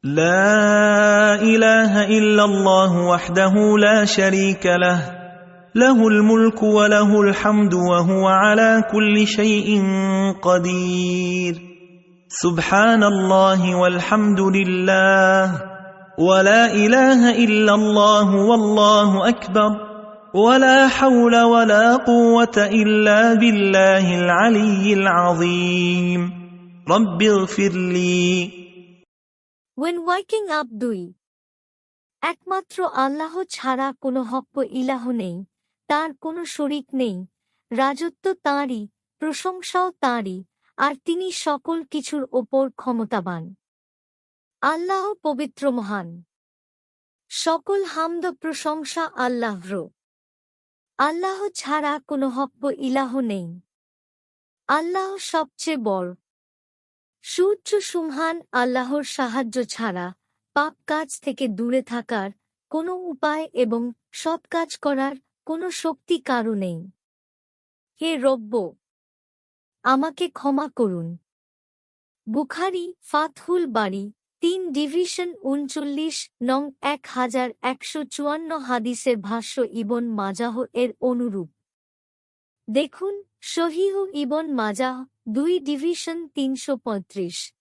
لا إله إلا الله وحده لا شريك له له الملك وله الحمد وهو على كل شيء قدير سبحان الله والحمد لله ولا إله إلا الله والله أكبر ولا حول ولا قوة إلا بالله العلي العظيم رب اغفر لي. When waking up 2. একমাত্র আল্লাহ ছাড়া কোনো হক ইলাহ নেই, তার কোনো শরীক নেই, রাজত্ব তাঁরই, প্রশংসাও তাঁরই, আর তিনি সকল কিছুর ওপর ক্ষমতাবান। আল্লাহ পবিত্র মহান। সকল হামদ প্রশংসা আল্লাহর। আল্লাহ ছাড়া কোনো হক ইলাহ নেই। আল্লাহ সবচেয়ে বড়। সূর্য সুমহান আল্লাহর সাহায্য ছাড়া পাপ কাজ থেকে দূরে থাকার কোনো উপায় এবং সৎ কাজ করার কোনো শক্তি কারও নেই। হে রব্ব, আমাকে ক্ষমা করুন। বুখারী ফাতহুল বারী 3 ডিভিশন 39 নং 1154 হাদিসের ভাষ্য ইবন মাজাহ এর অনুরূপ। দেখুন সহিহ ইবন মাজাহ 2 ডিভিশন 335।